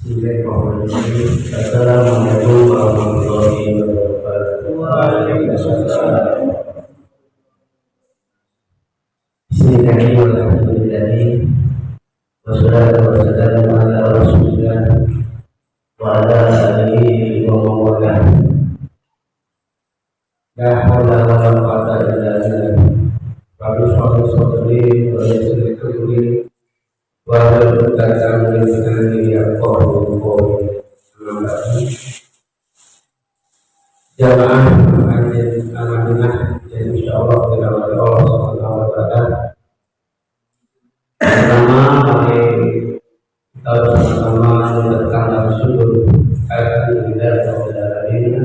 Bismillahirrahmanirrahim. Assalamualaikum warahmatullahi wabarakatuh. Waalaikumsalam. Bismillahirrahmanirrahim. Walhamdulillahi wassalatu wassalamu ala rasulillah wa ala alihi wa man walah. La haula wa la quwwata illa billah. Rabbi shrah li sadri wa yassir li amri wa hlul 'uqdatam min lisani yafqahu qawli. Jamaah Al-Madinah yang insyaallah dirahmati Allah Subhanahu wa taala. Pertama, mari kita bersama-sama mendengarkan syukur alhamdulillah alamin,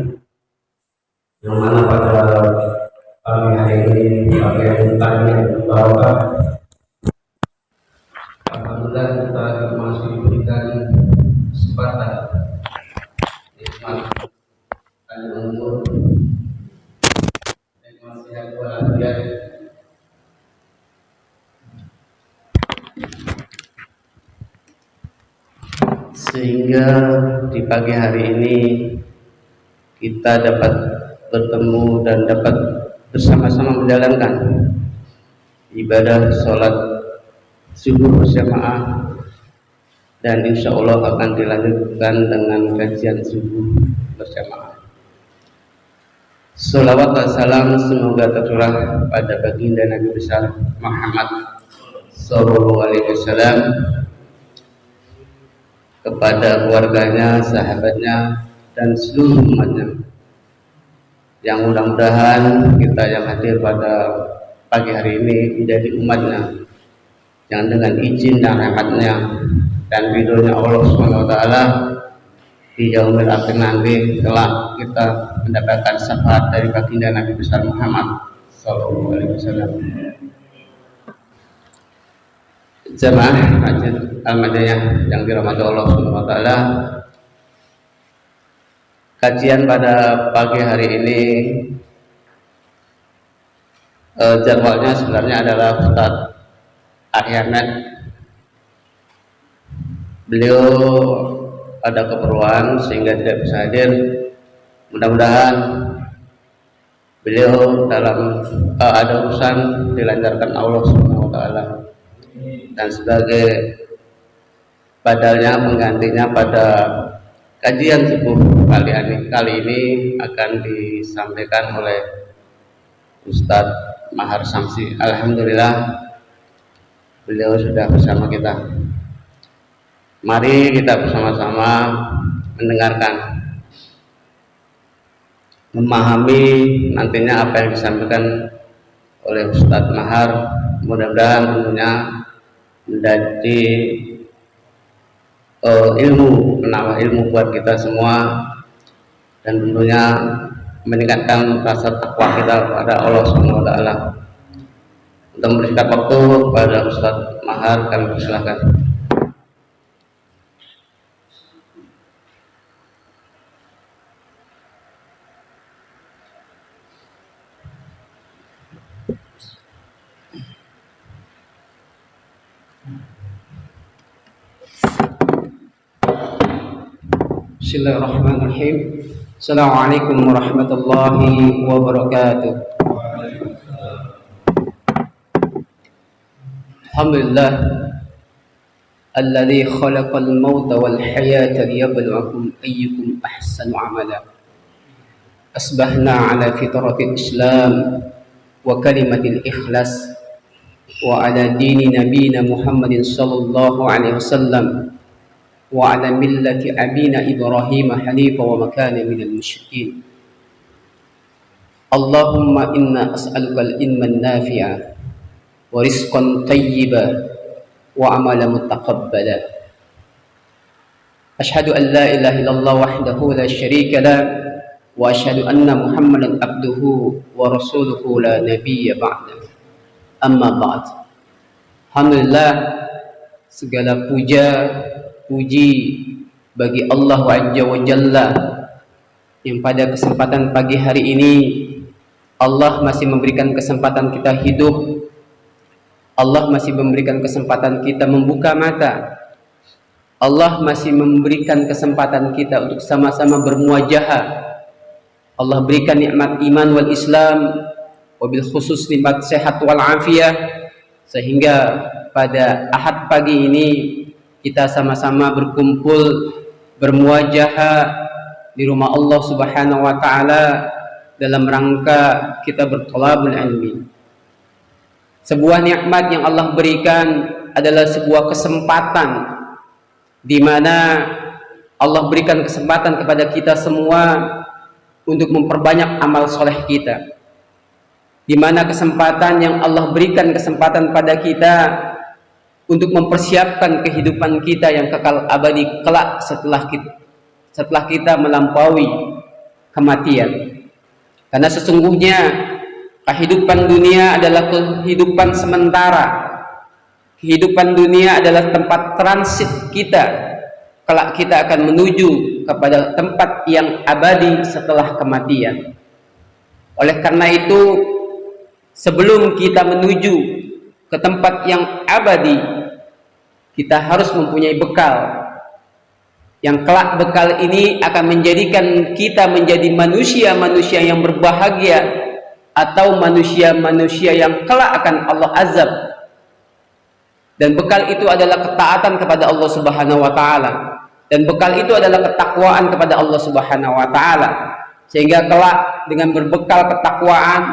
yang mana pada pagi hari ini pakai tanya bahwa alhamdulillah kita masih diberikan kesempatan nikmat umur nikmat sehat walafiat sehingga di pagi hari ini kita dapat bertemu dan dapat bersama-sama menjalankan ibadah sholat subuh berjamaah, dan insya Allah akan dilanjutkan dengan kajian subuh berjamaah. Salawat dan salam semoga tercurah pada baginda Nabi besar Muhammad Sallallahu Alaihi Wasallam, kepada keluarganya, sahabatnya, dan seluruh umatnya, yang mudah-mudahan kita yang hadir pada pagi hari ini menjadi umatnya yang dengan izin dan rahmatnya dan ridhonya Allah Subhanahu wa taala di yaumil akhir nanti telah kita mendapatkan syafaat dari baginda Nabi besar Muhammad sallallahu alaihi wasallam. Jamaah Masjid Al-Madinah yang dirahmati Allah Subhanahu wa taala, kajian pada pagi hari ini jadwalnya sebenarnya adalah Ustaz Ahmad. Beliau ada keperluan sehingga tidak bisa hadir. Mudah-mudahan beliau dalam ada urusan dilancarkan Allah Subhanahu wa taala, dan sebagai badalnya penggantinya pada kajian subuh kali ini akan disampaikan oleh Ustadz Mahar Samsi. Alhamdulillah beliau sudah bersama kita. Mari kita bersama-sama mendengarkan, memahami nantinya apa yang disampaikan oleh Ustadz Mahar. Mudah-mudahan tentunya menjadi ilmu, menambah ilmu buat kita semua, dan tentunya meningkatkan rasa takwa kita kepada Allah Subhanahu wa taala. Untuk memberikan waktu kepada Ustadz Mahar, kami persilahkan. Bismillahirrahmanirrahim. Assalamualaikum warahmatullahi wabarakatuh. Alhamdulillah alladzi khalaqal mauta wal hayata liyabluwakum ayyukum ahsanu amala. Asbahna ala fitratil Islam wa kalimatil ikhlas wa ala dini nabiyina Muhammadin sallallahu alaihi wasallam wa ala millati abina Ibrahim hanifa wa makana minal musyrikin. Allahumma inna as'aluka al-ilman nafi'a wa rizqan tayyiba wa amalan mutaqabbala. Ashhadu an la ilaha illallah wahdahu la syarika la wa ashhadu anna Muhammadan abduhu wa rasuluhu la nabiyya ba'da. Amma ba'd. Alhamdulillah, segala puji bagi Allah Azza wa Jalla yang pada kesempatan pagi hari ini Allah masih memberikan kesempatan kita hidup. Allah masih memberikan kesempatan kita membuka mata Allah masih memberikan kesempatan kita untuk sama-sama bermuajahah. Allah berikan nikmat iman wal Islam, wabil khusus nikmat sehat wal afiyah, sehingga pada Ahad pagi ini kita sama-sama berkumpul bermuajahah di rumah Allah Subhanahu wa taala dalam rangka kita berthalabul ilmi. Sebuah nikmat yang Allah berikan adalah sebuah kesempatan di mana Allah berikan kesempatan kepada kita semua untuk memperbanyak amal soleh kita. Di mana kesempatan yang Allah berikan kesempatan pada kita untuk mempersiapkan kehidupan kita yang kekal abadi kelak setelah kita melampaui kematian. Karena sesungguhnya kehidupan dunia adalah kehidupan sementara. Kehidupan dunia adalah tempat transit kita. Kelak kita akan menuju kepada tempat yang abadi setelah kematian. Oleh karena itu, sebelum kita menuju ke tempat yang abadi, kita harus mempunyai bekal. Yang kelak bekal ini akan menjadikan kita menjadi manusia-manusia yang berbahagia, atau manusia-manusia yang kelak akan Allah azab. Dan bekal itu adalah ketaatan kepada Allah Subhanahu wa taala, dan bekal itu adalah ketakwaan kepada Allah Subhanahu wa taala, sehingga kelak dengan berbekal ketakwaan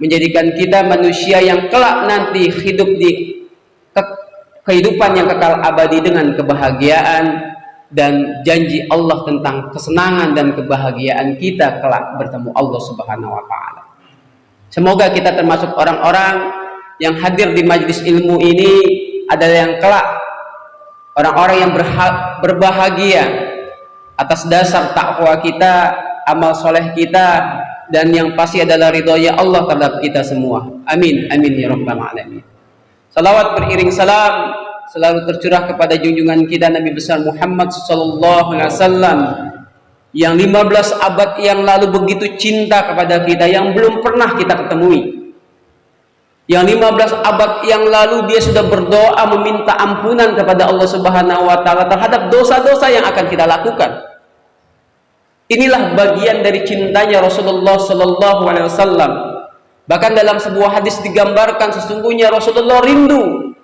menjadikan kita manusia yang kelak nanti hidup di kehidupan yang kekal abadi dengan kebahagiaan dan janji Allah tentang kesenangan dan kebahagiaan kita kelak bertemu Allah Subhanahu wa taala. Semoga kita termasuk orang-orang yang hadir di majelis ilmu ini adalah yang kelak orang-orang yang berbahagia atas dasar takwa kita, amal soleh kita, dan yang pasti adalah ridhonya Allah terhadap kita semua. Amin, amin ya rabbal alamin. Salawat beriring salam selalu tercurah kepada junjungan kita Nabi besar Muhammad sallallahu alaihi wasallam yang 15 abad yang lalu begitu cinta kepada kita, yang belum pernah kita ketemui. Yang 15 abad yang lalu dia sudah berdoa meminta ampunan kepada Allah Subhanahu wa taala terhadap dosa-dosa yang akan kita lakukan. Inilah bagian dari cintanya Rasulullah sallallahu alaihi wasallam. Bahkan dalam sebuah hadis digambarkan sesungguhnya Rasulullah rindu.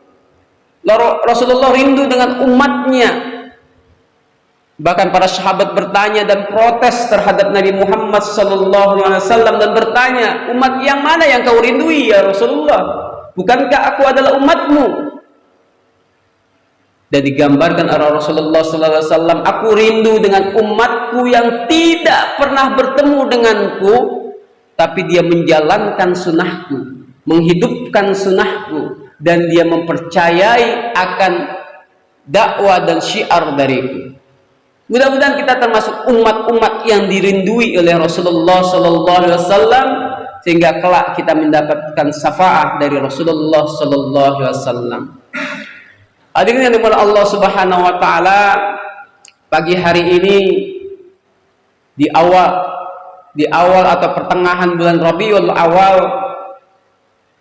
Rasulullah rindu dengan umatnya. Bahkan para sahabat bertanya dan protes terhadap Nabi Muhammad sallallahu alaihi wasallam dan bertanya, "Umat yang mana yang kau rindui ya Rasulullah? Bukankah aku adalah umatmu?" Dan digambarkan oleh Rasulullah sallallahu alaihi wasallam, "Aku rindu dengan umatku yang tidak pernah bertemu denganku, tapi dia menjalankan sunnahku, menghidupkan sunnahku, dan dia mempercayai akan dakwah dan syiar dariku." Mudah-mudahan kita termasuk umat-umat yang dirindui oleh Rasulullah sallallahu alaihi wasallam, sehingga kelak kita mendapatkan syafaat dari Rasulullah sallallahu alaihi wasallam. Hadirin yang dimuliakan Allah Subhanahu wa taala, pagi hari ini di awal atau pertengahan bulan Rabiul Awal,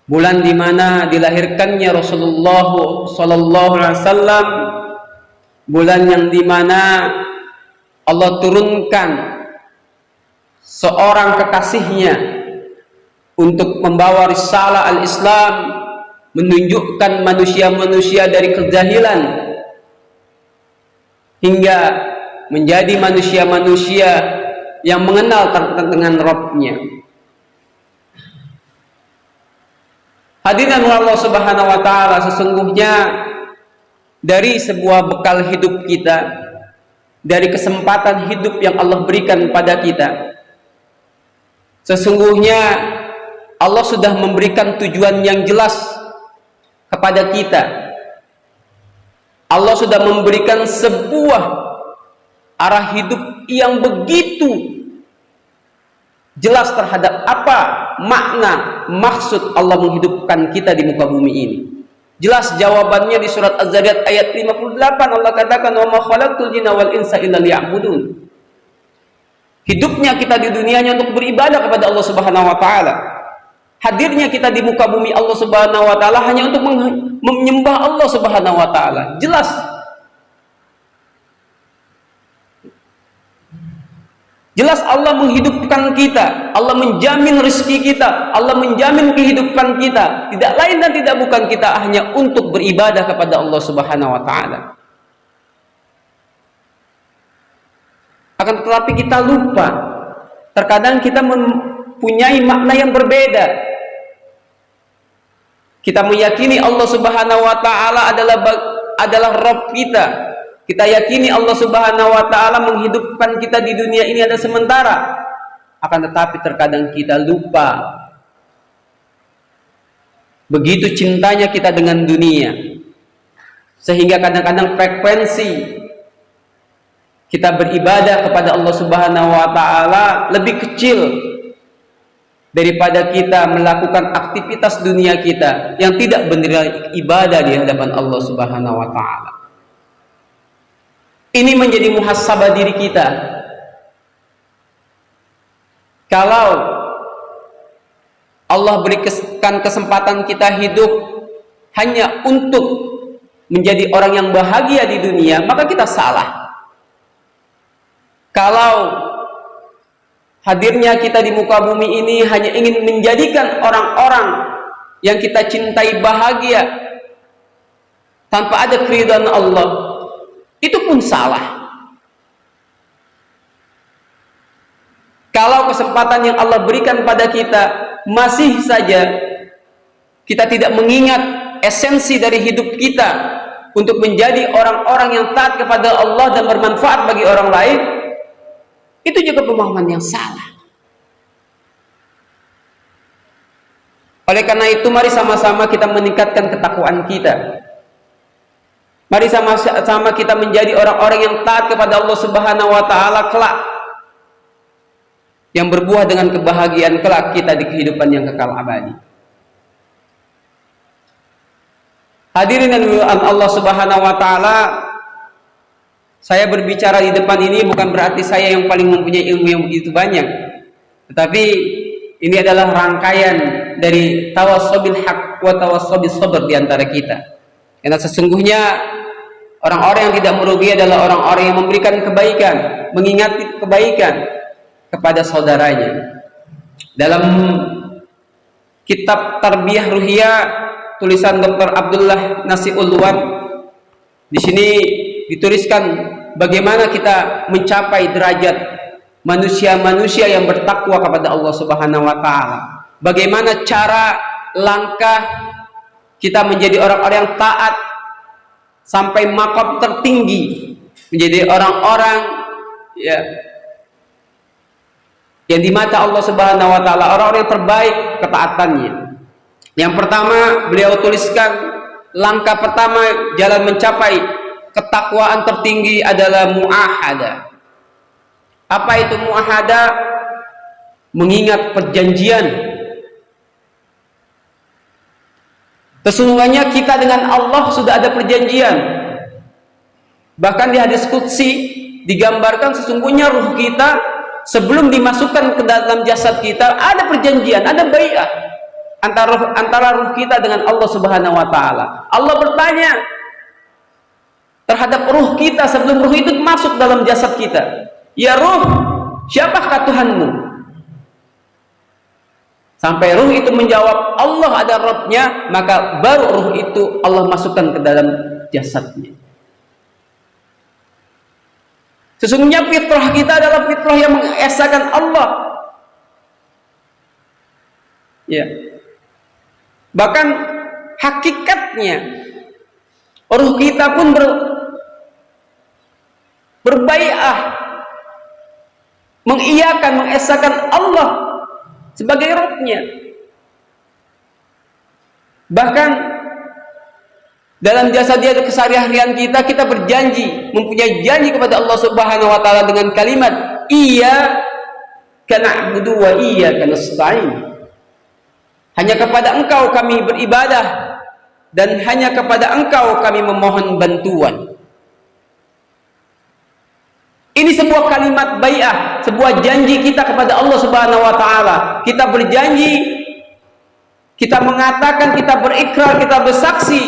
bulan di mana dilahirkannya Rasulullah sallallahu alaihi wasallam, bulan yang di mana Allah turunkan seorang kekasihnya untuk membawa risalah al-Islam, menunjukkan manusia-manusia dari kejahilan hingga menjadi manusia-manusia yang mengenal dengan Rabb-nya. Hadirin Allah Subhanahu wa taala, sesungguhnya dari sebuah bekal hidup kita, dari kesempatan hidup yang Allah berikan pada kita, sesungguhnya Allah sudah memberikan tujuan yang jelas kepada kita. Allah sudah memberikan sebuah arah hidup yang begitu jelas terhadap apa makna maksud Allah menghidupkan kita di muka bumi ini. Jelas jawabannya di surat Az-Zariyat ayat 58. Allah katakan, "Wa ma khalaqtul jinna wal insa illa liya'budun." Hidupnya kita di dunianya untuk beribadah kepada Allah Subhanahu wa taala. Hadirnya kita di muka bumi Allah Subhanahu wa taala hanya untuk menyembah Allah Subhanahu wa taala. Jelas Jelas Allah menghidupkan kita, Allah menjamin rezeki kita, Allah menjamin kehidupan kita. Tidak lain dan tidak bukan kita hanya untuk beribadah kepada Allah Subhanahu wa taala. Akan tetapi kita lupa. Terkadang kita mempunyai makna yang berbeda. Kita meyakini Allah Subhanahu wa taala adalah Rabb kita. Kita yakini Allah Subhanahu wa taala menghidupkan kita di dunia ini ada sementara. Akan tetapi terkadang kita lupa. Begitu cintanya kita dengan dunia. Sehingga kadang-kadang frekuensi kita beribadah kepada Allah Subhanahu wa taala lebih kecil daripada kita melakukan aktivitas dunia kita yang tidak bernilai ibadah di hadapan Allah Subhanahu wa taala. Ini menjadi muhasabah diri kita. Kalau Allah berikan kesempatan kita hidup hanya untuk menjadi orang yang bahagia di dunia, maka kita salah. Kalau hadirnya kita di muka bumi ini hanya ingin menjadikan orang-orang yang kita cintai bahagia tanpa ada keridhaan Allah, itu pun salah. Kalau kesempatan yang Allah berikan pada kita masih saja kita tidak mengingat esensi dari hidup kita untuk menjadi orang-orang yang taat kepada Allah dan bermanfaat bagi orang lain, itu juga pemahaman yang salah. Oleh karena itu, mari sama-sama kita meningkatkan ketakwaan kita. Mari sama-sama kita menjadi orang-orang yang taat kepada Allah Subhanahu wa taala kelak, yang berbuah dengan kebahagiaan kelak kita di kehidupan yang kekal abadi. Hadirin dan hadirat Allah Subhanahu wa taala, saya berbicara di depan ini bukan berarti saya yang paling mempunyai ilmu yang begitu banyak, tetapi ini adalah rangkaian dari tawassobil haq wa tawassobil sabr di antara kita. Karena sesungguhnya orang-orang yang tidak merugi adalah orang-orang yang memberikan kebaikan, mengingati kebaikan kepada saudaranya. Dalam kitab Tarbiyah Ruhiyah tulisan Dr. Abdullah Nasiulwan, di sini dituliskan bagaimana kita mencapai derajat manusia-manusia yang bertakwa kepada Allah Subhanahu wa taala. Bagaimana cara langkah kita menjadi orang-orang yang taat sampai maqam tertinggi, menjadi orang-orang ya yang di mata Allah Subhanahu wa taala orang-orang yang terbaik ketaatannya. Yang pertama, beliau tuliskan langkah pertama jalan mencapai ketakwaan tertinggi adalah muahadah. Apa itu muahadah? Mengingat perjanjian. Sesungguhnya kita dengan Allah sudah ada perjanjian. Bahkan di hadis qudsi digambarkan sesungguhnya ruh kita sebelum dimasukkan ke dalam jasad kita ada perjanjian, ada bai'ah antara ruh kita dengan Allah Subhanahu wa taala. Allah bertanya terhadap ruh kita sebelum ruh itu masuk dalam jasad kita. Ya ruh, siapakah Tuhanmu? Sampai ruh itu menjawab Allah ada Rabbnya, maka baru ruh itu Allah masukkan ke dalam jasadnya. Sesungguhnya fitrah kita adalah fitrah yang mengesahkan Allah. Ya. Bahkan hakikatnya ruh kita pun berbai'ah, mengiyakan, mengesahkan Allah sebagai Rabb-Nya. Bahkan dalam jasa dia keseharian kita berjanji, mempunyai janji kepada Allah Subhanahu wa taala dengan kalimat iyyaka na'budu wa iyyaka nasta'in. Hanya kepada Engkau kami beribadah dan hanya kepada Engkau kami memohon bantuan. Ini sebuah kalimat bai'ah, sebuah janji kita kepada Allah Subhanahu wa taala. Kita berjanji, kita mengatakan, kita berikrar, kita bersaksi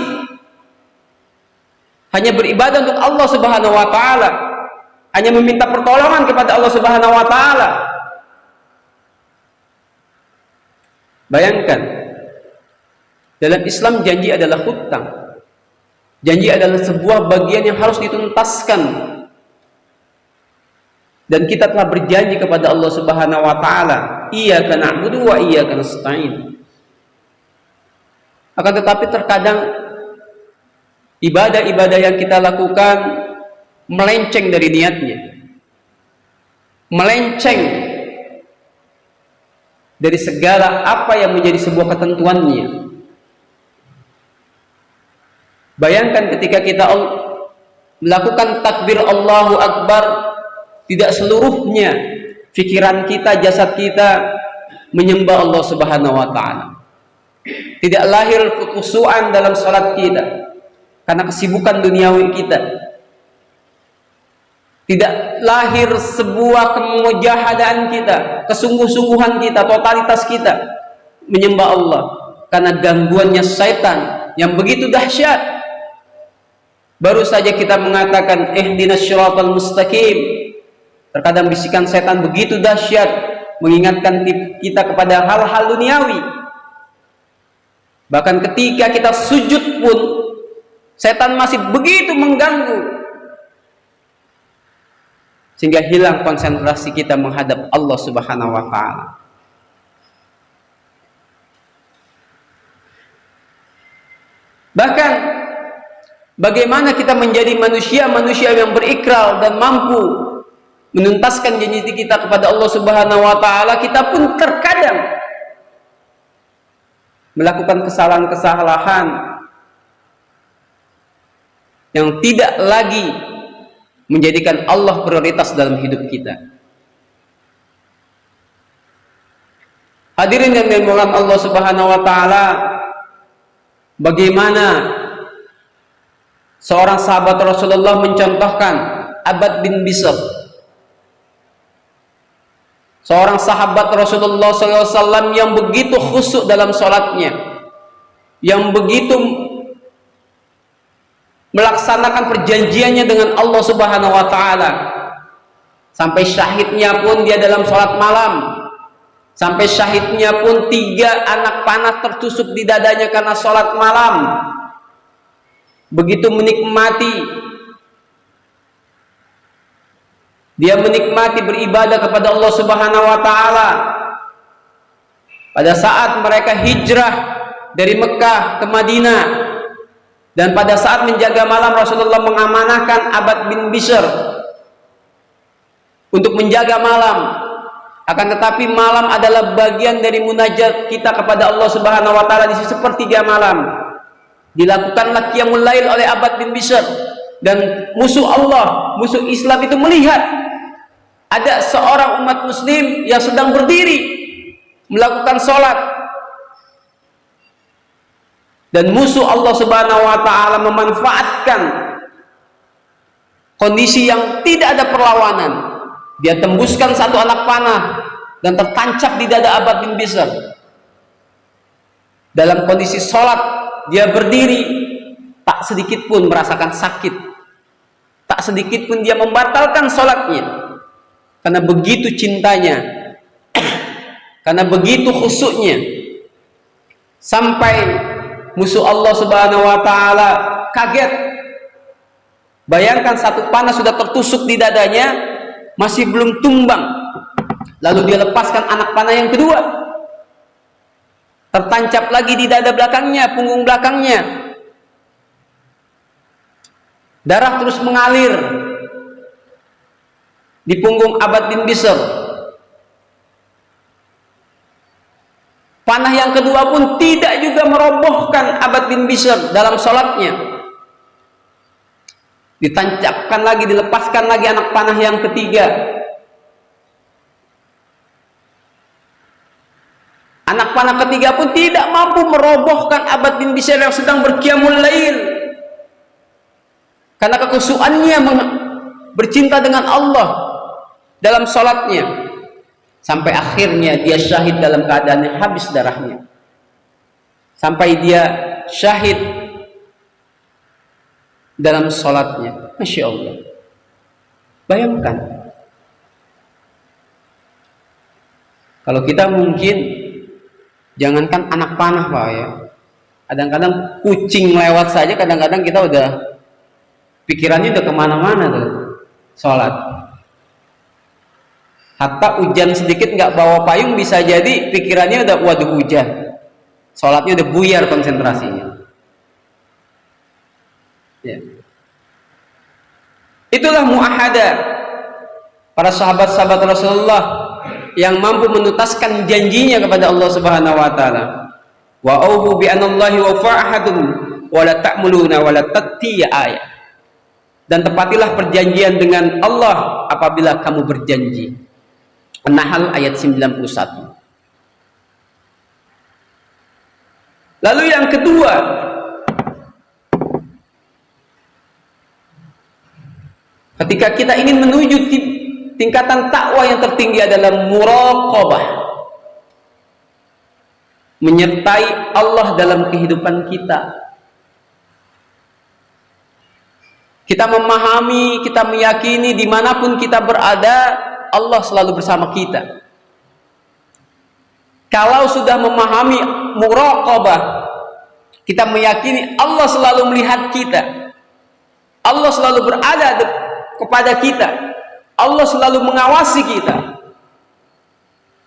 hanya beribadah untuk Allah Subhanahu wa taala. hanya meminta pertolongan kepada Allah Subhanahu wa taala. Bayangkan, dalam Islam janji adalah hutang. Janji adalah sebuah bagian yang harus dituntaskan. Dan kita telah berjanji kepada Allah Subhanahu wa taala, iyyaka na'budu wa iyyaka nasta'in. Akan tetapi terkadang ibadah-ibadah yang kita lakukan melenceng dari niatnya, melenceng dari segala apa yang menjadi sebuah ketentuannya. Bayangkan ketika kita melakukan takbir Allahu Akbar, tidak seluruhnya pikiran kita, jasad kita menyembah Allah Subhanahu wa taala. Tidak lahir kekhusyuan dalam salat kita karena kesibukan duniawi kita. Tidak lahir sebuah kemujahadaan kita, kesungguh-sungguhan kita, totalitas kita menyembah Allah, karena gangguannya syaitan yang begitu dahsyat. Baru saja kita mengatakan ihdinas syiratal mustaqim, terkadang bisikan setan begitu dahsyat mengingatkan kita kepada hal-hal duniawi. Bahkan ketika kita sujud pun setan masih begitu mengganggu, sehingga hilang konsentrasi kita menghadap Allah Subhanahu wa taala. Bahkan bagaimana kita menjadi manusia-manusia yang berikrar dan mampu menuntaskan janji kita kepada Allah Subhanahu wa taala, kita pun terkadang melakukan kesalahan-kesalahan yang tidak lagi menjadikan Allah prioritas dalam hidup kita. Hadirin yang dimuliakan Allah Subhanahu wa taala, bagaimana seorang sahabat Rasulullah mencontohkan Abbad bin Bishr, seorang sahabat Rasulullah SAW yang begitu khusyuk dalam sholatnya, yang begitu melaksanakan perjanjiannya dengan Allah Subhanahu wa taala. Sampai syahidnya pun dia dalam sholat malam. Sampai syahidnya pun 3 anak panah tertusuk di dadanya karena sholat malam. Begitu menikmati, dia menikmati beribadah kepada Allah Subhanahu wa taala. Pada saat mereka hijrah dari Mekah ke Madinah, dan pada saat menjaga malam, Rasulullah mengamanahkan Abbad bin Bishr untuk menjaga malam. Akan tetapi malam adalah bagian dari munajat kita kepada Allah Subhanahu wa taala di sepertiga malam. Dilakukanlah qiyamul lail oleh Abbad bin Bishr, dan musuh Allah, musuh Islam itu melihat ada seorang umat muslim yang sedang berdiri melakukan sholat, dan musuh Allah Subhanahu wa taala memanfaatkan kondisi yang tidak ada perlawanan. Dia tembuskan 1 anak panah dan tertancap di dada Abbad bin Bishr. Dalam kondisi sholat dia berdiri, tak sedikit pun merasakan sakit, tak sedikit pun dia membatalkan sholatnya, karena begitu cintanya, karena begitu khusyuknya. Sampai musuh Allah Subhanahu wa taala kaget. Bayangkan 1 panah sudah tertusuk di dadanya, masih belum tumbang. Lalu dia lepaskan anak panah yang kedua, tertancap lagi di dada belakangnya, punggung belakangnya. Darah terus mengalir di punggung Abbad bin Bishr. Panah yang kedua pun tidak juga merobohkan Abbad bin Bishr dalam sholatnya. Ditancapkan lagi, dilepaskan lagi anak panah yang ketiga. Anak panah ketiga pun tidak mampu merobohkan Abbad bin Bishr yang sedang berqiyamul lail, karena kekhusyuannya bercinta dengan Allah dalam sholatnya. Sampai akhirnya dia syahid dalam keadaan habis darahnya. Sampai dia syahid dalam sholatnya. Masya Allah. Bayangkan, kalau kita mungkin, jangankan anak panah Pak ya, kadang-kadang kucing lewat saja, kadang-kadang kita udah pikirannya udah kemana-mana tuh sholat. Hatta hujan sedikit nggak bawa payung bisa jadi pikirannya udah waduh hujan, sholatnya udah buyar konsentrasinya. Ya. Itulah muahadah para sahabat-sahabat Rasulullah yang mampu menuntaskan janjinya kepada Allah Subhanahu wa taala. Wa aufu bi anallahi wa fa'ahadun wa la ta'muluna wa la tattiya ayat. Dan tepatilah perjanjian dengan Allah apabila kamu berjanji. An-Nahl ayat 91. Lalu yang kedua, ketika kita ingin menuju tingkatan takwa yang tertinggi adalah muraqabah, menyertai Allah dalam kehidupan kita. Kita memahami, kita meyakini dimanapun kita berada, Allah selalu bersama kita. Kalau sudah memahami muraqabah, kita meyakini Allah selalu melihat kita, Allah selalu berada kepada kita, Allah selalu mengawasi kita,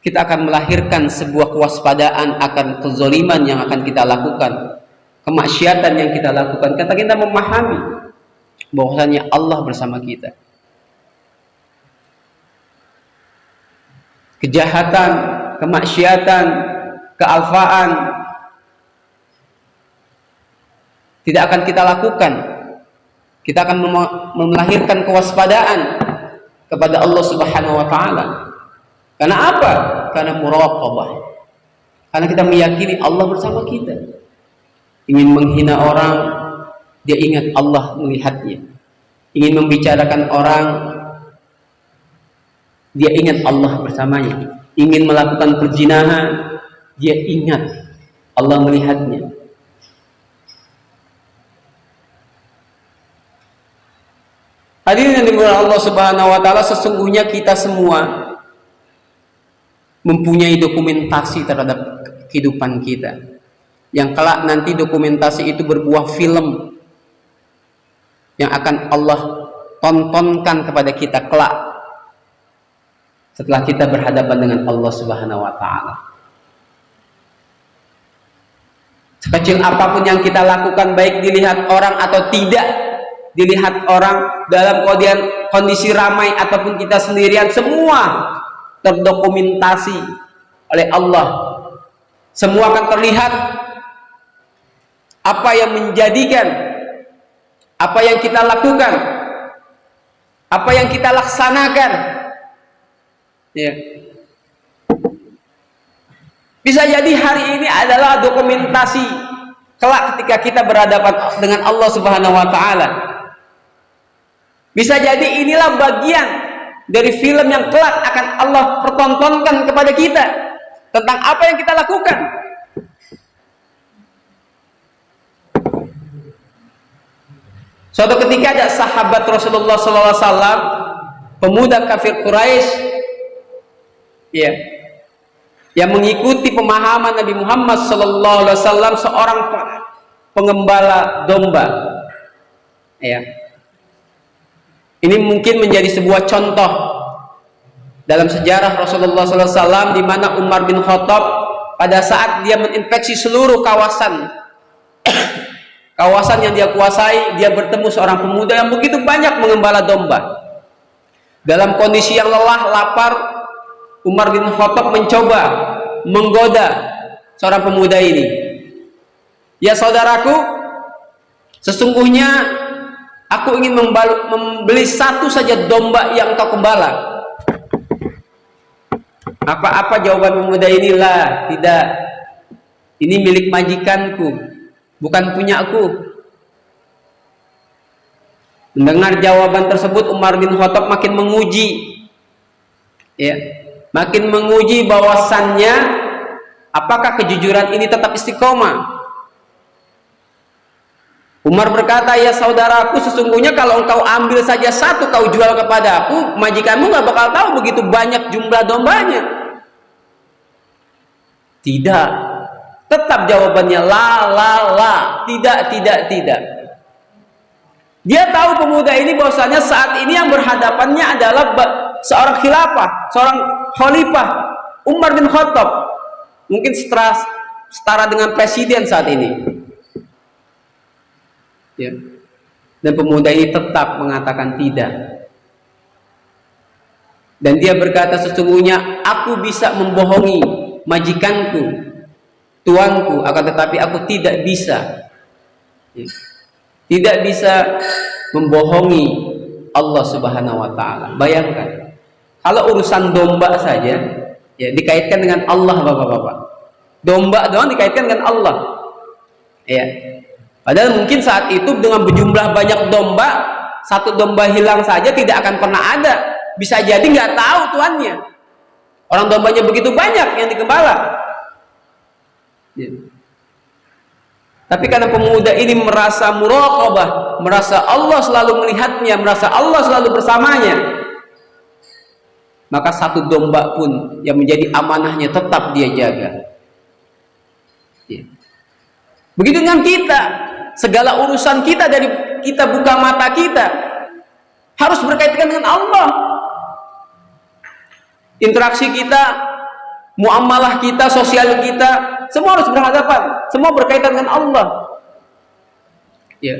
kita akan melahirkan sebuah kewaspadaan akan kezaliman yang akan kita lakukan, kemaksiatan yang kita lakukan. Kata kita memahami bahwasanya Allah bersama kita. Kejahatan, kemaksiatan, kealfaan tidak akan kita lakukan. Kita akan melahirkan kewaspadaan kepada Allah Subhanahu wa taala. Karena apa? Karena muraqabah. Karena kita meyakini Allah bersama kita. Ingin menghina orang, dia ingat Allah melihatnya. Ingin membicarakan orang, dia ingat Allah bersamanya. Ingin melakukan perzinahan, dia ingat Allah melihatnya. Hadirin yang dimuliakan Allah Subhanahu wa taala, sesungguhnya kita semua mempunyai dokumentasi terhadap kehidupan kita. Yang kelak nanti dokumentasi itu berbuah film yang akan Allah tontonkan kepada kita kelak setelah kita berhadapan dengan Allah Subhanahu wa taala. Sekecil apapun yang kita lakukan, baik dilihat orang atau tidak dilihat orang, dalam kondisi ramai ataupun kita sendirian, semua terdokumentasi oleh Allah. Semua akan terlihat apa yang menjadikan, apa yang kita lakukan, apa yang kita laksanakan. Ya. Bisa jadi hari ini adalah dokumentasi kelak ketika kita berhadapan dengan Allah Subhanahu wa taala. Bisa jadi inilah bagian dari film yang kelak akan Allah pertontonkan kepada kita tentang apa yang kita lakukan. Suatu ketika ada sahabat Rasulullah SAW, pemuda kafir Quraisy, ya, yang mengikuti pemahaman Nabi Muhammad SAW, seorang pengembala domba. Ya. Ini mungkin menjadi sebuah contoh dalam sejarah Rasulullah SAW, di mana Umar bin Khattab pada saat dia menginspeksi seluruh kawasan yang dia kuasai, dia bertemu seorang pemuda yang begitu banyak mengembala domba. Dalam kondisi yang lelah, lapar, Umar bin Khattab mencoba menggoda seorang pemuda ini. Ya saudaraku, sesungguhnya aku ingin membeli satu saja domba yang kau gembala. Apa jawaban pemuda inilah? Tidak, ini milik majikanku, bukan punya aku. Mendengar jawaban tersebut, Umar bin Khattab makin menguji, ya, makin menguji bahwasannya apakah kejujuran ini tetap istiqomah. Umar berkata, ya saudaraku, sesungguhnya kalau engkau ambil saja satu kau jual kepada aku, majikanmu nggak bakal tahu begitu banyak jumlah dombanya. Tidak. Tetap jawabannya la, tidak. Dia tahu pemuda ini bahwasanya saat ini yang berhadapannya adalah seorang khilafah, seorang khalifah, Umar bin Khattab. Mungkin setara dengan presiden saat ini. Ya. Dan pemuda ini tetap mengatakan tidak. Dan dia berkata, sesungguhnya aku bisa membohongi majikanku, tuanku, akan tetapi aku tidak bisa, ya, tidak bisa membohongi Allah Subhanahu wa Ta'ala. Bayangkan, kalau urusan domba saja, ya, dikaitkan dengan Allah, bapak-bapak. Domba doang dikaitkan dengan Allah, ya. Padahal mungkin saat itu dengan berjumlah banyak domba, satu domba hilang saja tidak akan pernah ada. Bisa jadi nggak tahu tuannya. Orang dombanya begitu banyak yang digembala. Ya. Tapi karena pemuda ini merasa muraqabah, merasa Allah selalu melihatnya, merasa Allah selalu bersamanya, maka satu domba pun yang menjadi amanahnya tetap dia jaga. Ya. Begitu dengan kita. Segala urusan kita, dari kita buka mata kita harus berkaitan dengan Allah. Interaksi kita, muamalah kita, sosial kita, semua harus berhadapan, semua berkaitan dengan Allah. Ya.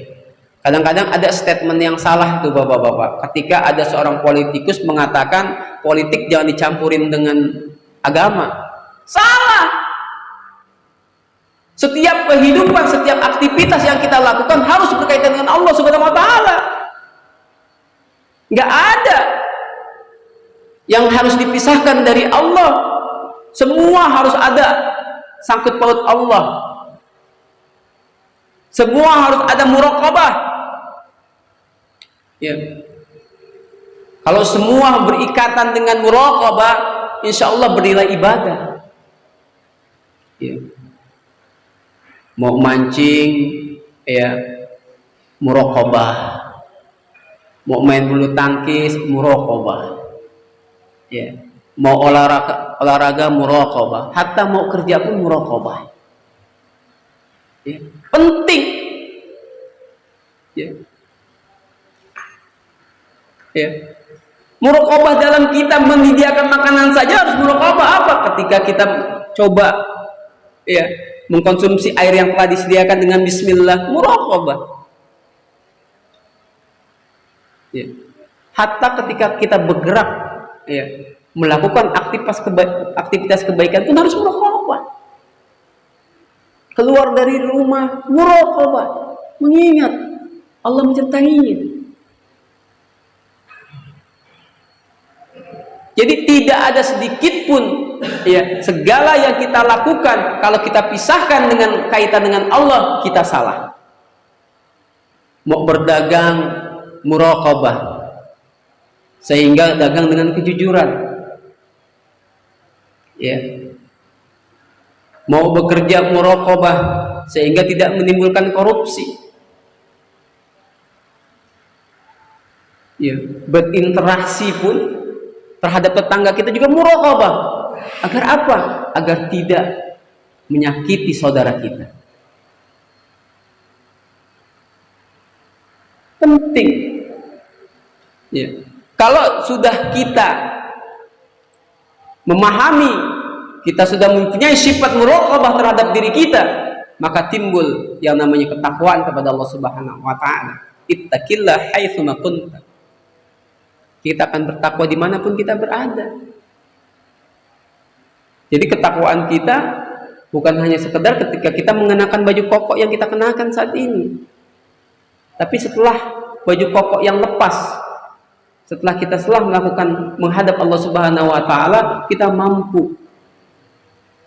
Kadang-kadang ada statement yang salah tuh bapak-bapak. Ketika ada seorang politikus mengatakan politik jangan dicampurin dengan agama. Salah. Setiap kehidupan, setiap aktivitas yang kita lakukan harus berkaitan dengan Allah Subhanahu wa Ta'ala. Nggak ada yang harus dipisahkan dari Allah. Semua harus ada sangkut paut Allah. Semua harus ada muraqabah. Ya. Kalau semua berikatan dengan muraqabah, insya Allah bernilai ibadah. Ya. Mau mancing, ya, muraqabah. Mau main bulu tangkis, muraqabah. Ya. Mau olahraga muraqabah. Hatta mau kerja pun muraqabah. Ya. Penting. Ya. Ya. Muraqabah dalam kita menyediakan makanan saja harus muraqabah. Apa? Ketika kita coba, ya, mengkonsumsi air yang telah disediakan dengan bismillah, muraqabah. Ya. Hatta ketika kita bergerak, ya, melakukan aktivitas kebaikan pun harus muraqabah. Keluar dari rumah, muraqabah, mengingat Allah menyertainya. Jadi tidak ada sedikit pun, ya, segala yang kita lakukan kalau kita pisahkan dengan kaitan dengan Allah, kita salah. Mau berdagang, muraqabah, sehingga dagang dengan kejujuran. Ya. Mau bekerja, muraqabah, sehingga tidak menimbulkan korupsi. Ya. Berinteraksi pun terhadap tetangga kita juga muraqabah. Agar apa? Agar tidak menyakiti saudara kita. Penting. Ya. Kalau sudah kita memahami, kita sudah mempunyai sifat muraqabah terhadap diri kita, maka timbul yang namanya ketakwaan kepada Allah Subhanahu wa Ta'ala. Ittaqillah haitsu ma kunta. Kita akan bertakwa dimanapun kita berada. Jadi ketakwaan kita bukan hanya sekedar ketika kita mengenakan baju koko yang kita kenakan saat ini, tapi setelah baju koko yang lepas, setelah kita melakukan menghadap Allah Subhanahu wa Ta'ala, kita mampu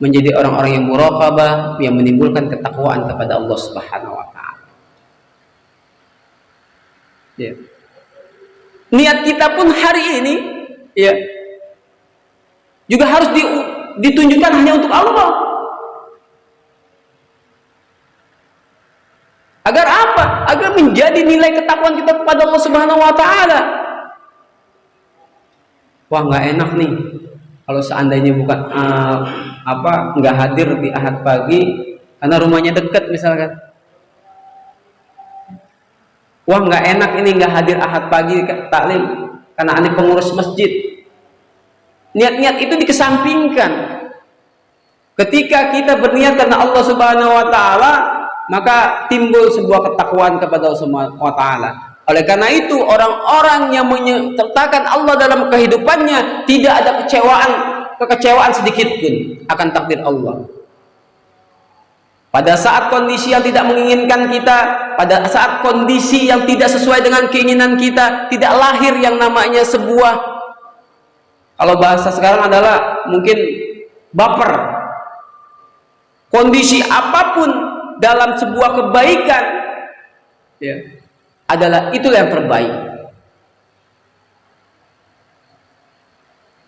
menjadi orang-orang yang muraqabah, yang menimbulkan ketakwaan kepada Allah Subhanahu wa Ta'ala. Ya. Niat kita pun hari ini, ya, juga harus ditunjukkan hanya untuk Allah. Agar apa? Agar menjadi nilai ketakwaan kita kepada Allah Subhanahu wa taala. Wah, nggak enak nih kalau seandainya bukan nggak hadir di Ahad pagi karena rumahnya dekat misalkan. Wah, nggak enak ini nggak hadir Ahad pagi taklim karena aneh pengurus masjid. Niat-niat itu dikesampingkan. Ketika kita berniat karena Allah Subhanahu wa taala, maka timbul sebuah ketakwaan kepada Allah Subhanahu wa taala. Oleh karena itu, orang-orang yang menyertakan Allah dalam kehidupannya tidak ada kekecewaan sedikit pun akan takdir Allah. Pada saat kondisi yang tidak menginginkan kita, pada saat kondisi yang tidak sesuai dengan keinginan kita, tidak lahir yang namanya sebuah, kalau bahasa sekarang adalah mungkin baper. Kondisi apapun dalam sebuah kebaikan ya, adalah itu yang terbaik.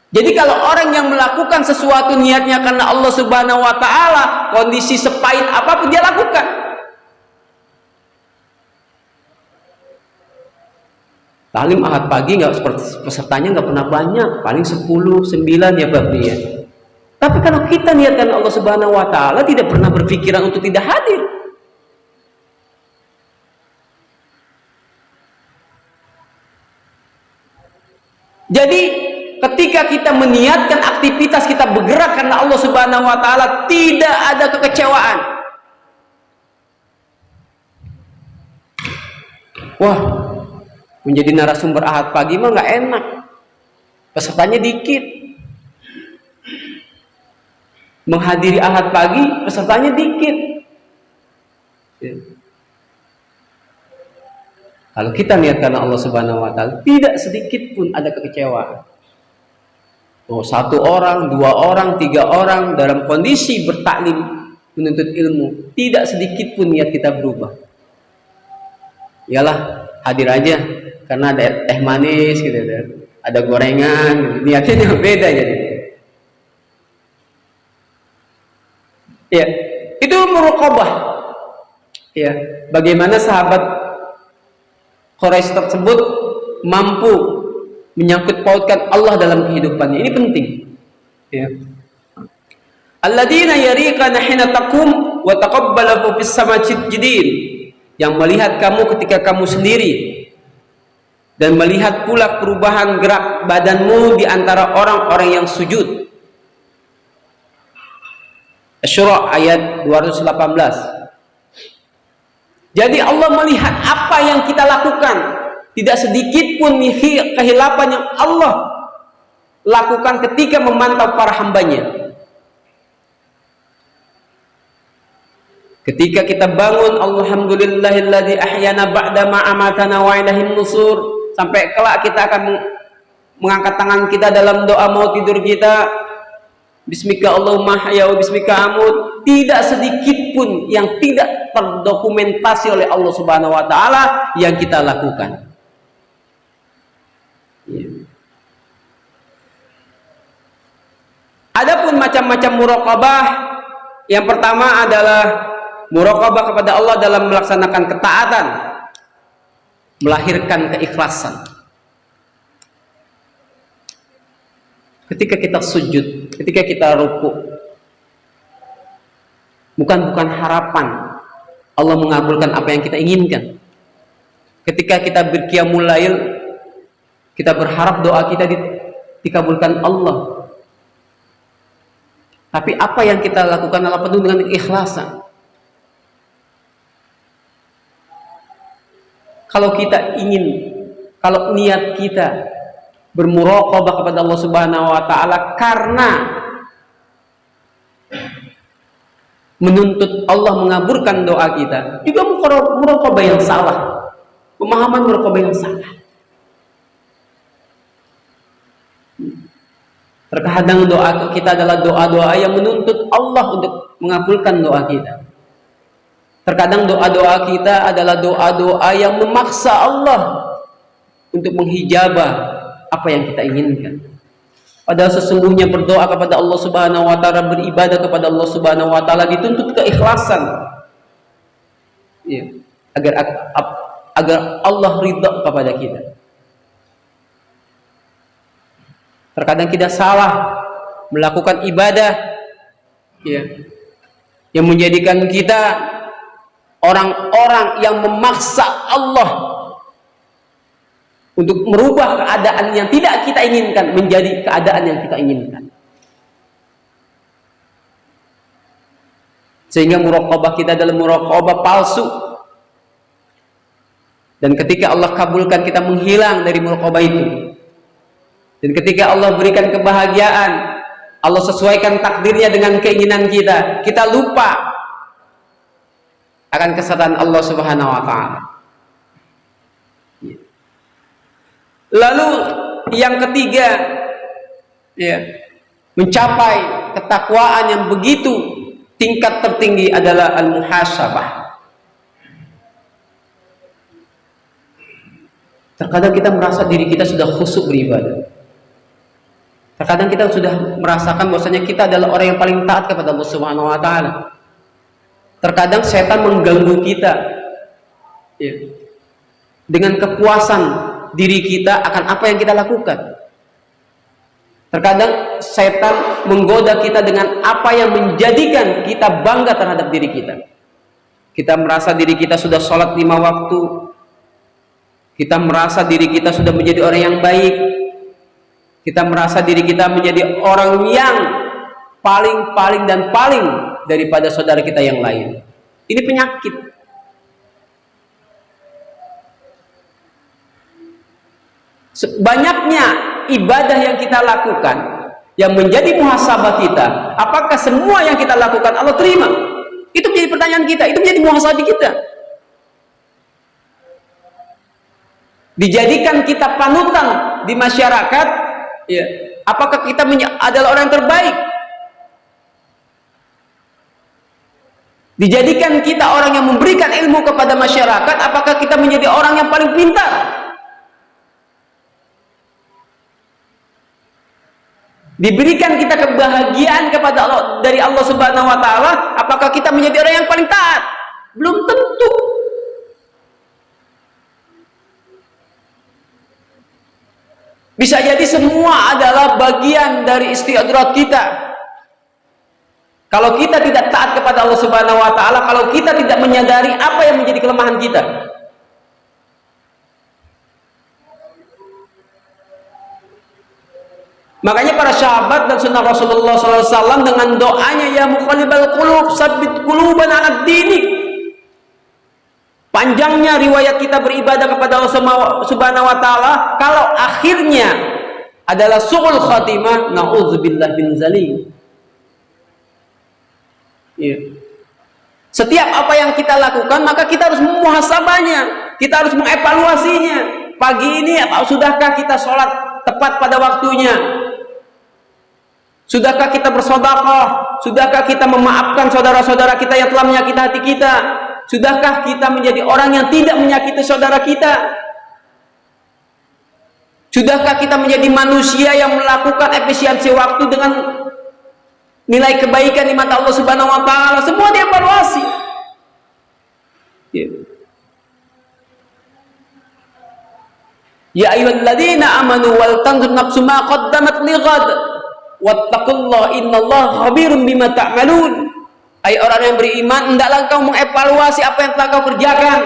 Jadi kalau orang yang melakukan sesuatu niatnya karena Allah Subhanahu wa taala, kondisi sepahit apapun dia lakukan. Talim Ahad pagi nggak seperti pesertanya nggak pernah banyak, paling 10, 9 ya Babri ya. Tapi kalau kita niatkan Allah Subhanahu wa taala, tidak pernah berpikiran untuk tidak hadir. Jadi ketika kita meniatkan aktivitas kita bergerak karena Allah Subhanahu wa taala, tidak ada kekecewaan. Wah, menjadi narasumber Ahad pagi mah nggak enak. Pesertanya dikit. Menghadiri Ahad pagi pesertanya dikit. Ya. Kalau kita niat karena Allah Subhanahu wa taala, tidak sedikit pun ada kekecewaan. Oh, 1 orang, 2 orang, 3 orang dalam kondisi bertaklim menuntut ilmu, tidak sedikit pun niat kita berubah. Iyalah, hadir aja karena ada teh manis gitu, ada gorengan, gitu. Niatnya beda jadi. Ya, itu muraqabah. Ya, bagaimana sahabat Quraisy tersebut mampu menyangkut pautkan Allah dalam kehidupannya. Ini penting. Ya. Alladzina yariqana hina taqum wa taqabbalu fis samajidin. Yang melihat kamu ketika kamu sendiri dan melihat pula perubahan gerak badanmu di antara orang-orang yang sujud. Asy-Syura ayat 218. Jadi Allah melihat apa yang kita lakukan. Tidak sedikit pun kehilapan yang Allah lakukan ketika memantau para hambanya. Ketika kita bangun, alhamdulillahilladzi ahyana ba'da ma amatana wa ilaihin nusur, sampai kelak kita akan mengangkat tangan kita dalam doa mau tidur kita, bismika Allahumma ahya wa bismika amut. Tidak sedikit pun yang tidak terdokumentasi oleh Allah Subhanahu wa taala yang kita lakukan. Adapun macam-macam muraqabah, yang pertama adalah muraqabah kepada Allah dalam melaksanakan ketaatan, melahirkan keikhlasan. Ketika kita sujud, ketika kita rukuk, bukan harapan Allah mengabulkan apa yang kita inginkan. Ketika kita berqiyamul lail, kita berharap doa kita dikabulkan Allah. Tapi apa yang kita lakukan adalah penuh dengan keikhlasan. Kalau niat kita bermuraqabah kepada Allah Subhanahu wa taala karena menuntut Allah mengabulkan doa kita, juga muraqabah yang salah. Pemahaman muraqabah yang salah. Terkadang doa kita adalah doa-doa yang menuntut Allah untuk mengabulkan doa kita. Terkadang doa-doa kita adalah doa-doa yang memaksa Allah untuk menghijabah apa yang kita inginkan. Padahal sesungguhnya berdoa kepada Allah Subhanahu wa taala, beribadah kepada Allah Subhanahu wa taala dituntut keikhlasan. Ya. agar Allah ridha kepada kita. Terkadang kita salah melakukan ibadah, ya, yang menjadikan kita orang-orang yang memaksa Allah untuk merubah keadaan yang tidak kita inginkan menjadi keadaan yang kita inginkan. Sehingga muraqabah kita adalah muraqabah palsu. Dan ketika Allah kabulkan, kita menghilang dari muraqabah itu. Dan ketika Allah berikan kebahagiaan, Allah sesuaikan takdirnya dengan keinginan kita, kita lupa akan kesadaran Allah Subhanahu wa taala. Lalu yang ketiga, ya, mencapai ketakwaan yang begitu tingkat tertinggi adalah al-muhasabah. Terkadang kita merasa diri kita sudah khusyuk beribadah. Terkadang kita sudah merasakan bahwasanya kita adalah orang yang paling taat kepada Allah Subhanahu wa taala. Terkadang setan mengganggu kita, ya, dengan kepuasan diri kita akan apa yang kita lakukan. Terkadang setan menggoda kita dengan apa yang menjadikan kita bangga terhadap diri kita. Kita merasa diri kita sudah sholat 5 waktu. Kita merasa diri kita sudah menjadi orang yang baik. Kita merasa diri kita menjadi orang yang paling daripada saudara kita yang lain. Ini penyakit. Banyaknya ibadah yang kita lakukan yang menjadi muhasabah kita, apakah semua yang kita lakukan Allah terima? Itu menjadi pertanyaan kita, itu menjadi muhasabah kita. Dijadikan kita panutan di masyarakat, ya, apakah kita adalah orang yang terbaik? Dijadikan kita orang yang memberikan ilmu kepada masyarakat, apakah kita menjadi orang yang paling pintar? Diberikan kita kebahagiaan kepada Allah dari Allah Subhanahu wa taala, apakah kita menjadi orang yang paling taat? Belum tentu. Bisa jadi semua adalah bagian dari istidrak kita. Kalau kita tidak taat kepada Allah Subhanahu wa taala, kalau kita tidak menyadari apa yang menjadi kelemahan kita. Makanya para sahabat dan sunnah Rasulullah SAW dengan doanya, ya muqallibal qulub tsabbit qulubana 'alad dinik. Panjangnya riwayat kita beribadah kepada Allah Subhanahu wa taala, kalau akhirnya adalah su'ul khatimah, na'udzubillah bin zalim. Ya. Setiap apa yang kita lakukan, maka kita harus memuhasabahnya, kita harus mengevaluasinya. Pagi ini, sudahkah kita sholat tepat pada waktunya? Sudahkah kita bersedekah? Sudahkah kita memaafkan saudara-saudara kita yang telah menyakiti hati kita? Sudahkah kita menjadi orang yang tidak menyakiti saudara kita? Sudahkah kita menjadi manusia yang melakukan efisiensi waktu dengan nilai kebaikan di mata Allah Subhanahu wa taala? Semua dievaluasi. Ya ayyuhalladzina amanu wal tanzur nafsum ma qaddamat lighad wattaqullaha innallaha khabirum bima ta'malun. Hai orang yang beriman, hendaklah kau mengevaluasi apa yang telah kau kerjakan.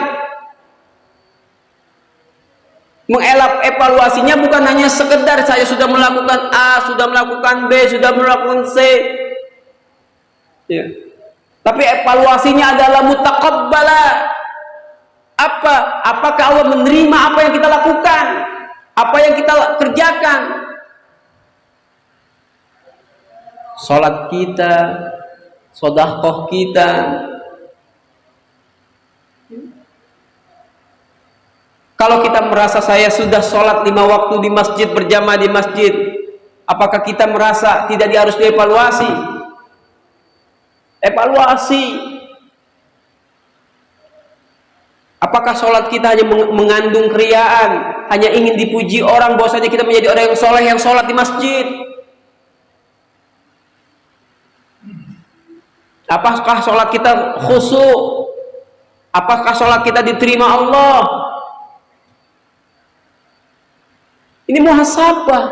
Mengevaluasinya bukan hanya sekedar saya sudah melakukan A, sudah melakukan B, sudah melakukan C, ya. Tapi evaluasinya adalah mutaqabbala. Apakah Allah menerima apa yang kita lakukan, apa yang kita kerjakan? Salat kita, sedekah kita, kalau kita merasa saya sudah sholat 5 waktu di masjid, berjamaah di masjid, apakah kita merasa tidak harus dievaluasi? Evaluasi. Apakah sholat kita hanya mengandung keriaan, hanya ingin dipuji orang bahwasanya kita menjadi orang yang soleh yang sholat di masjid? Apakah sholat kita khusyuk? Apakah sholat kita diterima Allah? Ini muhasabah.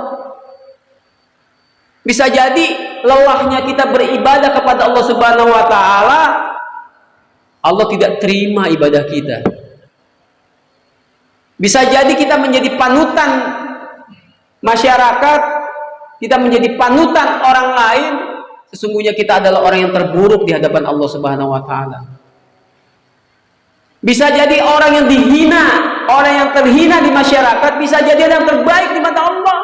Bisa jadi lelahnya kita beribadah kepada Allah Subhanahu wa taala, Allah tidak terima ibadah kita. Bisa jadi kita menjadi panutan masyarakat, kita menjadi panutan orang lain, sesungguhnya kita adalah orang yang terburuk di hadapan Allah Subhanahu wa taala. Bisa jadi orang yang dihina, orang yang terhina di masyarakat, bisa jadi yang terbaik di mata Allah.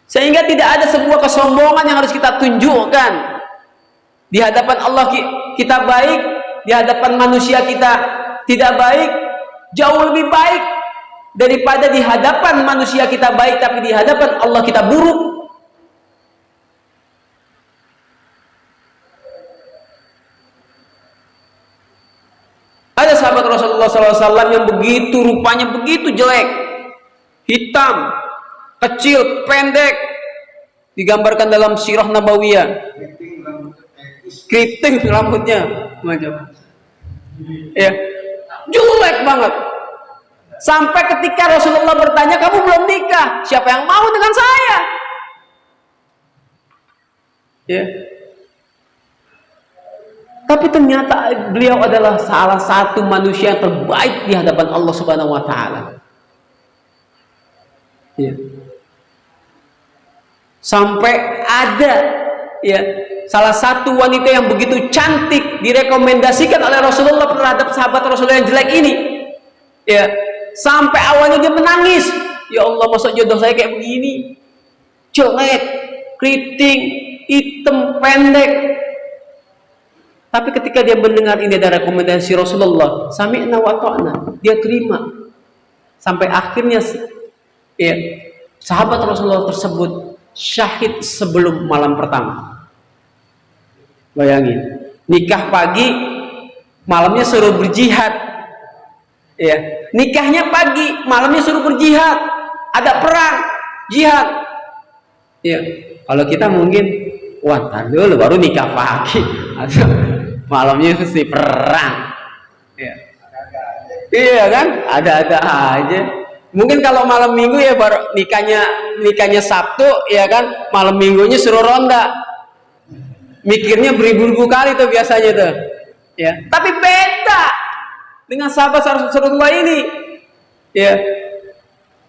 Sehingga tidak ada sebuah kesombongan yang harus kita tunjukkan. Di hadapan Allah kita baik, di hadapan manusia kita tidak baik. Jauh lebih baik daripada di hadapan manusia kita baik, tapi di hadapan Allah kita buruk. Ada sahabat Rasulullah SAW yang begitu rupanya begitu jelek, hitam, kecil, pendek, digambarkan dalam sirah nabawiyah, keriting rambutnya, macam, ya, jelek banget. Sampai ketika Rasulullah bertanya, kamu belum nikah, siapa yang mau dengan saya? Ya. Tapi ternyata beliau adalah salah satu manusia yang terbaik di hadapan Allah Subhanahu wa taala. Ya. Sampai ada ya salah satu wanita yang begitu cantik direkomendasikan oleh Rasulullah terhadap sahabat Rasulullah yang jelek ini. Ya, sampai awalnya dia menangis. Ya Allah, masa jodoh saya kayak begini? Jelek, keriting, hitam, pendek. Tapi ketika dia mendengar ini ada rekomendasi Rasulullah, sami'na wa ta'na, dia terima. Sampai akhirnya ya, sahabat Rasulullah tersebut syahid sebelum malam pertama. Bayangin, nikah pagi, malamnya suruh berjihad. Ya, nikahnya pagi, malamnya suruh berjihad. Ada perang, jihad. Ya, kalau kita mungkin, wah, ntar dulu baru nikah pagi. Malamnya mesti perang. Ya. Iya kan? Ada-ada aja. Mungkin kalau malam minggu ya baru nikahnya Sabtu ya kan, malam minggunya suruh ronda. Mikirnya beribu-ribu kali tuh biasanya tuh. Ya. Tapi beda dengan sahabat Rasulullah ini. Ya.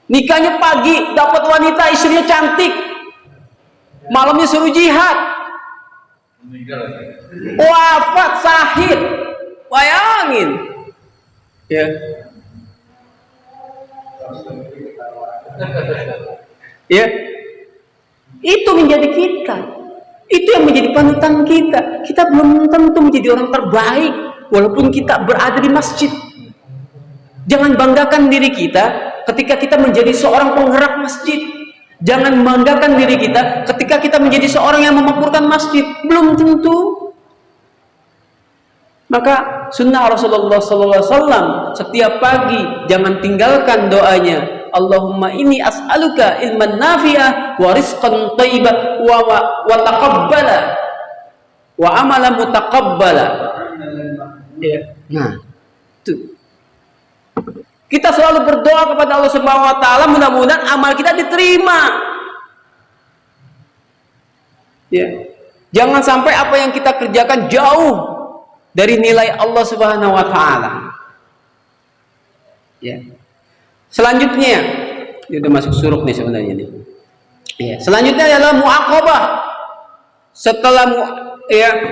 Nikahnya pagi, dapat wanita istrinya cantik. Malamnya suruh jihad. Wafat syahid. Bayangin. Ya. Ya. Itu menjadi kita. Itu yang menjadi panutan kita. Kita belum tentu menjadi orang terbaik walaupun kita berada di masjid. Jangan banggakan diri kita ketika kita menjadi seorang penggerak masjid. Jangan banggakan diri kita ketika kita menjadi seorang yang memakmurkan masjid. Belum tentu. Maka sunnah Rasulullah SAW setiap pagi jangan tinggalkan doanya. Allahumma inni as'aluka ilman nafi'ah wa rizqan thayyibah wa taqabbala wa amalan mutaqabbala. Ya. Nah, itu. Kita selalu berdoa kepada Allah Subhanahu wa taala, mudah-mudahan amal kita diterima. Ya. Jangan sampai apa yang kita kerjakan jauh dari nilai Allah Subhanahu wa taala. Ya. Selanjutnya, ini udah masuk suruk nih sebenarnya nih. Ya. Selanjutnya adalah muaqabah.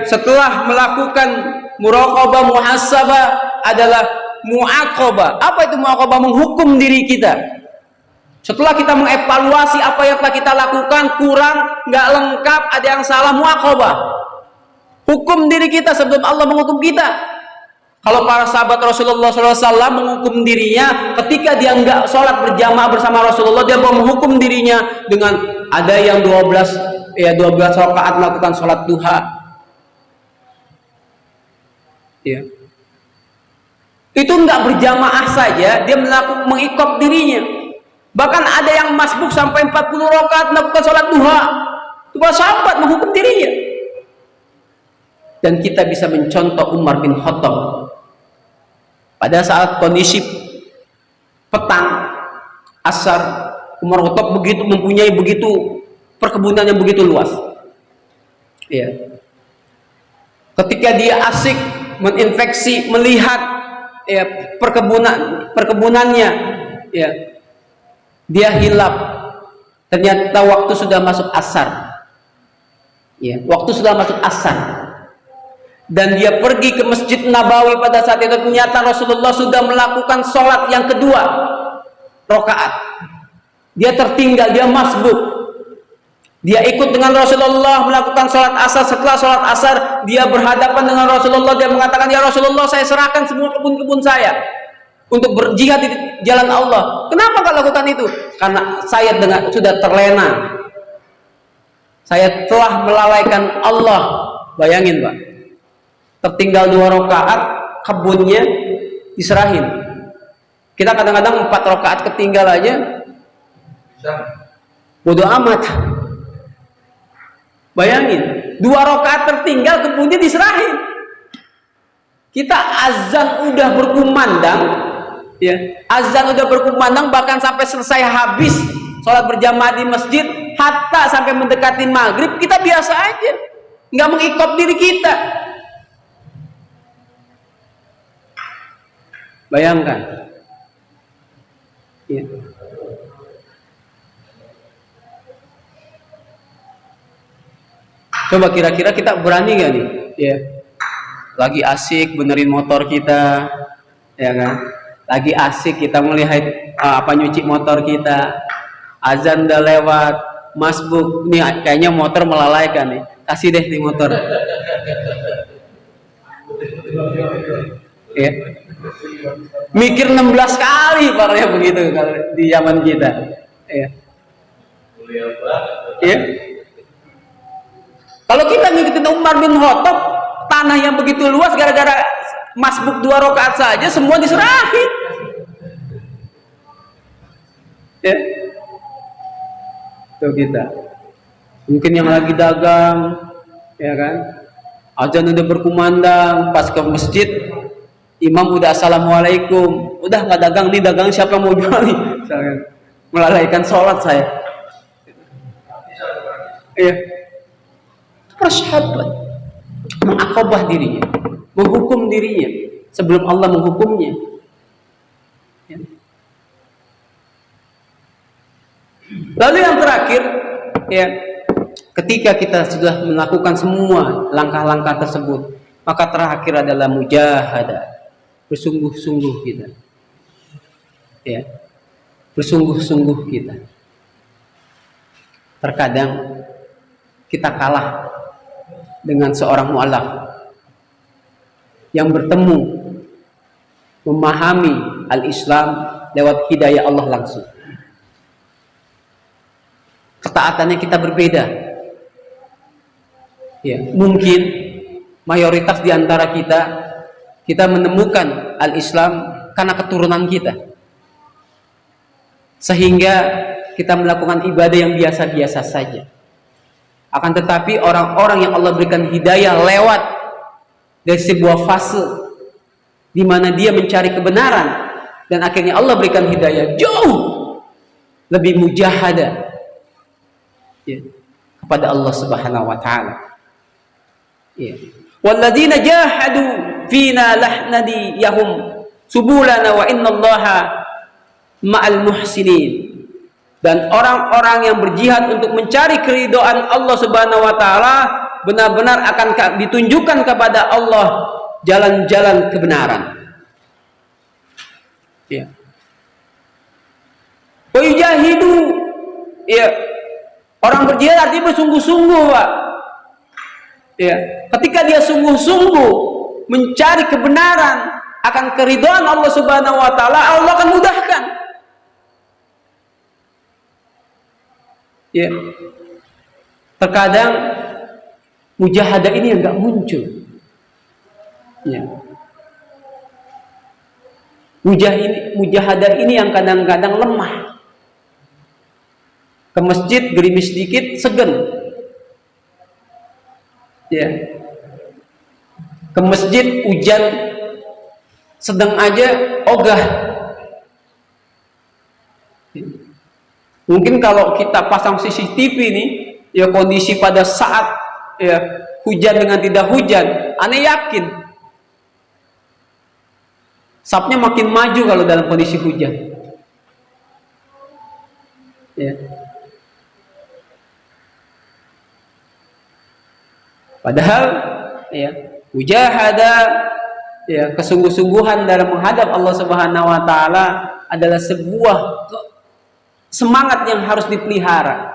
Setelah melakukan muraqabah, muhasabah adalah muaqabah. Apa itu muaqabah? Menghukum diri kita. Setelah kita mengevaluasi apa yang telah kita lakukan, kurang, nggak lengkap, ada yang salah, muaqabah. Hukum diri kita sebelum Allah menghukum kita. Kalau para sahabat Rasulullah SAW menghukum dirinya ketika dia nggak sholat berjamaah bersama Rasulullah, dia menghukum dirinya dengan ada yang 12 rakaat melakukan sholat duha. Ya. Itu nggak berjamaah saja, dia mengikop dirinya. Bahkan ada yang masbuk sampai 40 rakaat melakukan sholat duha. Itu para sahabat menghukum dirinya. dan kita bisa mencontoh Umar bin Khattab pada saat kondisi petang asar. Umar bin Khattab mempunyai perkebunan yang begitu luas. Ya. Ketika dia asik menginfeksi, melihat ya perkebunannya, ya, dia hilap. Ternyata waktu sudah masuk asar. Ya, waktu sudah masuk asar. Dan dia pergi ke Masjid Nabawi pada saat itu, ternyata Rasulullah sudah melakukan sholat yang kedua rakaat. Dia tertinggal, dia masbuk. Dia ikut dengan Rasulullah melakukan sholat asar. Setelah sholat asar, dia berhadapan dengan Rasulullah. Dia mengatakan, ya Rasulullah, saya serahkan semua kebun-kebun saya untuk berjihad di jalan Allah. Kenapa kau lakukan itu? Karena saya sudah terlena. Saya telah melalaikan Allah. Bayangin Pak, tertinggal 2 rakaat, kebunnya diserahin. Kita kadang-kadang 4 rakaat ketinggal aja, bodoh amat. Bayangin, 2 rakaat tertinggal, kebunnya diserahin. Kita azan udah berkumandang, ya, azan udah berkumandang, bahkan sampai selesai habis sholat berjamaah di masjid, hatta sampai mendekati maghrib, kita biasa aja, nggak mengikop diri kita. Bayangkan, ya. Coba kira-kira kita berani nggak nih? Ya, lagi asik benerin motor kita, ya kan? Lagi asik kita melihat nyuci motor kita, azan udah lewat, masbuk nih, kayaknya motor melalaikan nih, kasih deh di motor. Ya. Mikir 16 kali parahnya begitu kalau di zaman kita. Ya. Ya. Kalau kita ngikutin Umar bin Khattab, tanah yang begitu luas, gara-gara masbuk 2 rakaat saja semua diserahin. Ya. Tuh kita. Mungkin yang lagi dagang, ya kan? Azan udah berkumandang, pas ke masjid, imam udah assalamualaikum, udah nggak dagang nih, dagang siapa mau jual nih? Melalaikan sholat saya. Iya. Persahabat mengakobah dirinya, menghukum dirinya sebelum Allah menghukumnya. Ya. Lalu yang terakhir, ya, ketika kita sudah melakukan semua langkah-langkah tersebut, maka terakhir adalah mujahadah, bersungguh-sungguh kita, ya, bersungguh-sungguh kita. Terkadang kita kalah dengan seorang mu'alaf yang bertemu, memahami al-Islam lewat hidayah Allah langsung. Ketaatannya kita berbeda. Ya, mungkin mayoritas di antara kita menemukan al-Islam karena keturunan kita, sehingga kita melakukan ibadah yang biasa-biasa saja. Akan tetapi orang-orang yang Allah berikan hidayah lewat dari sebuah fase di mana dia mencari kebenaran dan akhirnya Allah berikan hidayah jauh lebih mujahadah, ya, kepada Allah Subhanahu wa taala. Ya. Walladzina jahadu fina lahnadiyahum subulana wa innallaha ma'al muhsinin. Dan orang-orang yang berjihad untuk mencari keridhaan Allah Subhanahu wa taala benar-benar akan ditunjukkan kepada Allah jalan-jalan kebenaran. Ya. Wa yujahidu, ya. Orang berjihad artinya bersungguh-sungguh, Pak. Ya. Ketika dia sungguh-sungguh mencari kebenaran akan keridhaan Allah Subhanahu wa taala, Allah akan mudahkan. Ya, terkadang mujahadah ini yang nggak muncul. Ya. Mujahadah ini yang kadang-kadang lemah. Ke masjid gerimis sedikit, segen. Ya. ke masjid hujan sedang aja ogah. Mungkin kalau kita pasang CCTV nih, ya kondisi pada saat ya hujan dengan tidak hujan, aneh yakin sapnya makin maju kalau dalam kondisi hujan. Ya. Padahal ya mujahada ya kesungguh-sungguhan dalam menghadap Allah Subhanahu wa taala adalah sebuah semangat yang harus dipelihara.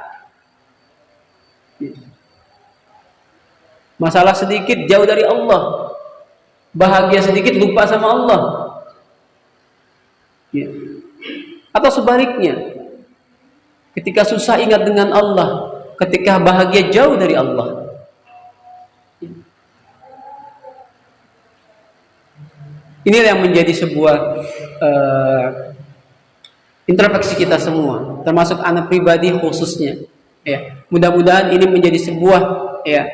Masalah sedikit jauh dari Allah, bahagia sedikit lupa sama Allah, ya. Atau sebaliknya, ketika susah ingat dengan Allah, ketika bahagia jauh dari Allah. Inilah yang menjadi sebuah introspeksi kita semua, termasuk anak pribadi khususnya. Ya, mudah-mudahan ini menjadi sebuah ya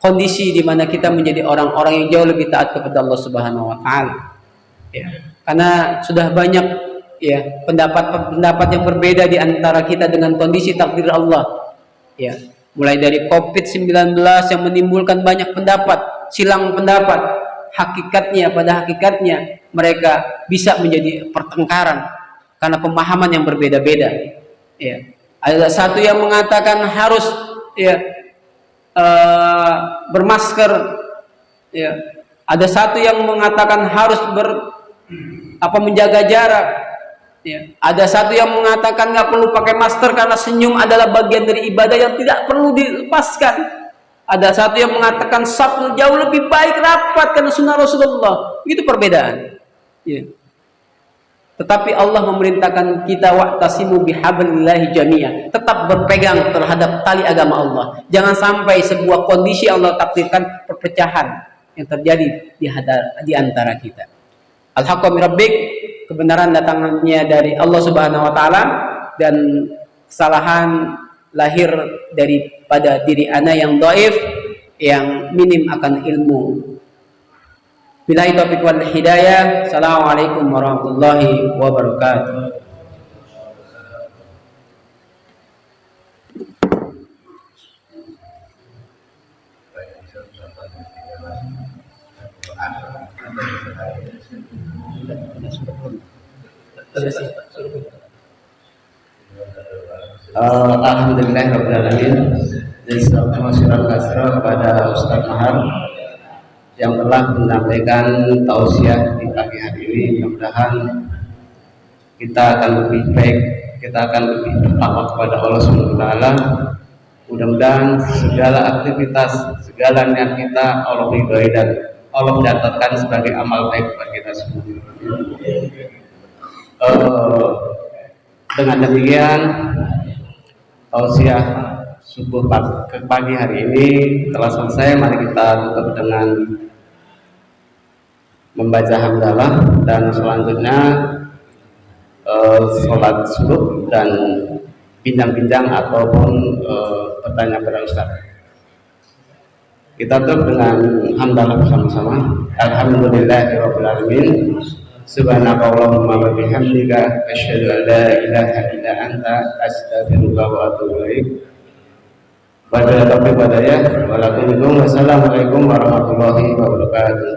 kondisi di mana kita menjadi orang-orang yang jauh lebih taat kepada Allah Subhanahu wa taala. Ya, karena sudah banyak ya pendapat-pendapat yang berbeda di antara kita dengan kondisi takdir Allah. Ya, mulai dari COVID-19 yang menimbulkan banyak pendapat, silang pendapat. Pada hakikatnya mereka bisa menjadi pertengkaran karena pemahaman yang berbeda-beda. Ya. Ada satu yang mengatakan harus ya bermasker, ya. Ada satu yang mengatakan harus menjaga jarak. Ya. Ada satu yang mengatakan nggak perlu pakai masker karena senyum adalah bagian dari ibadah yang tidak perlu dilepaskan. Ada satu yang mengatakan saf jauh lebih baik rapat karena sunnah Rasulullah. Itu perbedaan. Ya. Tetapi Allah memerintahkan kita wa'tasimu bihablillahi jami'an. Tetap berpegang terhadap tali agama Allah. Jangan sampai sebuah kondisi Allah takdirkan perpecahan yang terjadi di antara kita. Al-haqqu min rabbik, kebenaran datangnya dari Allah Subhanahu wa taala, dan kesalahan lahir daripada diri ana yang dhaif, yang minim akan ilmu. Billahi taufiq wal hidayah. Assalamualaikum warahmatullahi wabarakatuh. Alhamdulillahirrahmanirrahim. Jazakumullahu khairan kepada Ustaz Mahar yang telah menyampaikan tausiah di pagi hari ini. Mudah-mudahan kita akan lebih baik, kita akan lebih bertakwa kepada Allah Subhanahu wa taala. Mudah-mudahan segala aktivitas, segala niat kita Allah ridhoi dan Allah mencatatkan sebagai amal baik buat kita semua. Dengan demikian tausiah subuh pagi hari ini telah selesai. Mari kita tutup dengan membaca hamdalah dan selanjutnya sholat subuh dan bincang-bincang ataupun bertanya kepada Ustaz. Kita tutup dengan hamdalah bersama-sama. Alhamdulillahirabbil alamin. Subhanakallahumma wa bihamdika asyhadu an la ilaha illa anta astaghfiruka wa atubu ilaik. Wassalamualaikum warahmatullahi wabarakatuh.